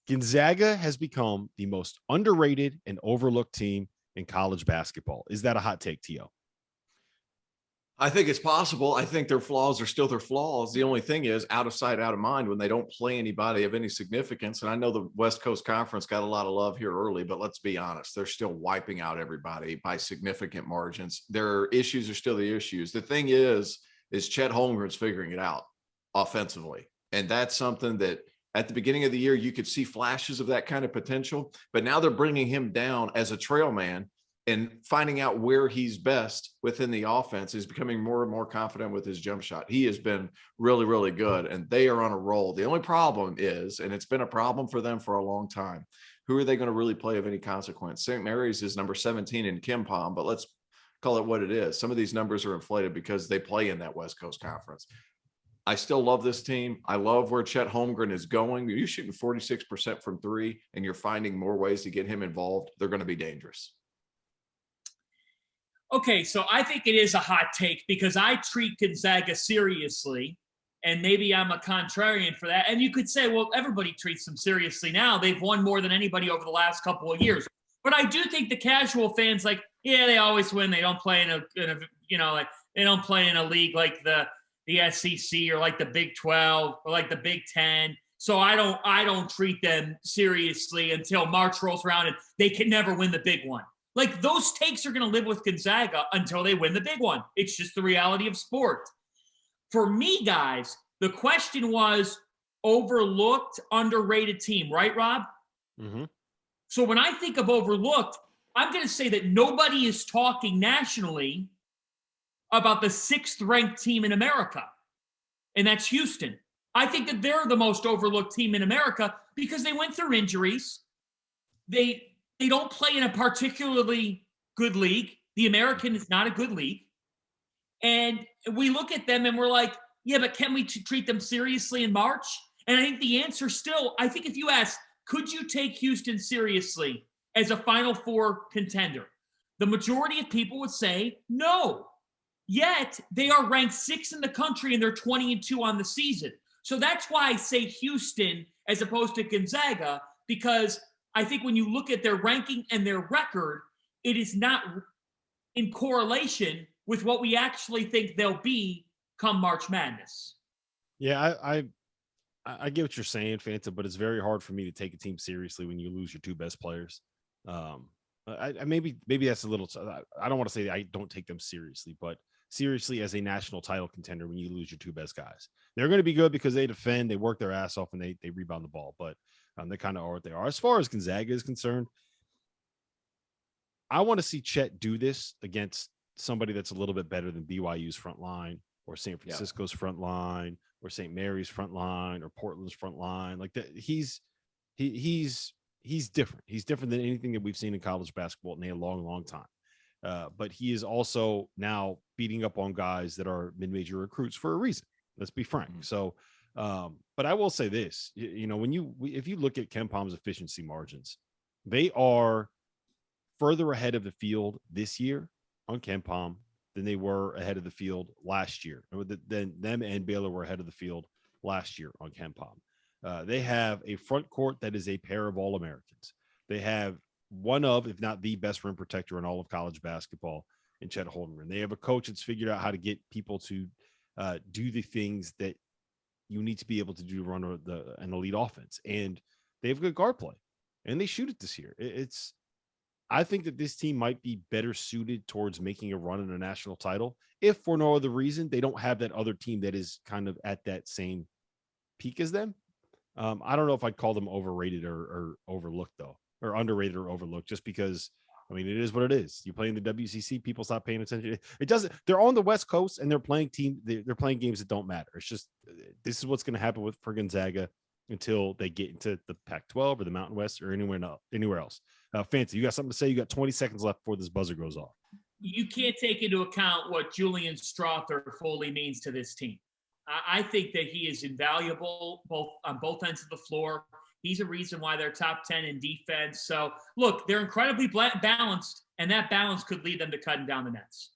Gonzaga has become the most underrated and overlooked team in college basketball. Is that a hot take, T.O.? I think it's possible. I think their flaws are still their flaws. The only thing is out of sight, out of mind when they don't play anybody of any significance. And I know the West Coast Conference got a lot of love here early, but let's be honest, they're still wiping out everybody by significant margins. Their issues are still the issues. The thing is Chet Holmgren's figuring it out offensively. And that's something that at the beginning of the year, you could see flashes of that kind of potential, but now they're bringing him down as a trail man and finding out where he's best within the offense. Is becoming more and more confident with his jump shot. He has been really, really good, and they are on a roll. The only problem is, and it's been a problem for them for a long time, who are they going to really play of any consequence? St. Mary's is number 17 in KenPom, but let's call it what it is. Some of these numbers are inflated because they play in that West Coast Conference. I still love this team. I love where Chet Holmgren is going. You're shooting 46% from three, and you're finding more ways to get him involved. They're going to be dangerous. Okay, so I think it is a hot take because I treat Gonzaga seriously, and maybe I'm a contrarian for that. And you could say, well, everybody treats them seriously now. They've won more than anybody over the last couple of years. But I do think the casual fans, like, yeah, they always win. They don't play in a like they don't play in a league like the SEC or like the Big 12 or like the Big 10. So I don't treat them seriously until March rolls around and they can never win the big one. Like, those takes are going to live with Gonzaga until they win the big one. It's just the reality of sport. For me, guys, the question was overlooked, underrated team, right, Rob? Mm-hmm. So when I think of overlooked, I'm going to say that nobody is talking nationally about the 6th-ranked team in America, and that's Houston. I think that they're the most overlooked team in America because they went through injuries. They don't play in a particularly good league. The American is not a good league. And we look at them and we're like, yeah, but can we treat them seriously in March? And I think the answer still, I think if you ask, could you take Houston seriously as a Final Four contender? The majority of people would say no. Yet they are ranked 6th in the country and they're 20-2 on the season. So that's why I say Houston as opposed to Gonzaga, because I think when you look at their ranking and their record, it is not in correlation with what we actually think they'll be come March Madness. Yeah, I get what you're saying, Fanta, but it's very hard for me to take a team seriously when you lose your 2 best players. Maybe that's a little. I don't want to say that I don't take them seriously, but seriously as a national title contender when you lose your 2 best guys. They're going to be good because they defend, they work their ass off, and they rebound the ball, but they kind of are what they are. As far as Gonzaga is concerned, I want to see Chet do this against somebody that's a little bit better than BYU's front line or San Francisco's front line or St. Mary's front line or Portland's front line. Like that, he's different. He's different than anything that we've seen in college basketball in a long, long time. But he is also now beating up on guys that are mid-major recruits for a reason. Let's be frank. So, but I will say this, if you look at KenPom's efficiency margins, they are further ahead of the field this year on KenPom than they were ahead of the field last year. Then them and Baylor were ahead of the field last year on KenPom. They have a front court that is a pair of All-Americans. They have one of, if not the best rim protector in all of college basketball in Chet Holmgren. They have a coach that's figured out how to get people to do the things that you need to be able to do to run an elite offense. And they have good guard play, and they shoot it this year. I think that this team might be better suited towards making a run in a national title if for no other reason they don't have that other team that is kind of at that same peak as them. I don't know if I'd call them overrated or overlooked, though, or underrated or overlooked, just because, I mean, it is what it is. You play in the WCC, people stop paying attention. It doesn't. They're on the West Coast and they're playing they're playing games that don't matter. It's just, this is what's going to happen for Gonzaga until they get into the Pac-12 or the Mountain West or anywhere else. Fancy, you got something to say? You got 20 seconds left before this buzzer goes off. You can't take into account what Julian Strother fully means to this team. I think that he is invaluable on both ends of the floor. He's a reason why they're top 10 in defense. So, look, they're incredibly balanced, and that balance could lead them to cutting down the nets.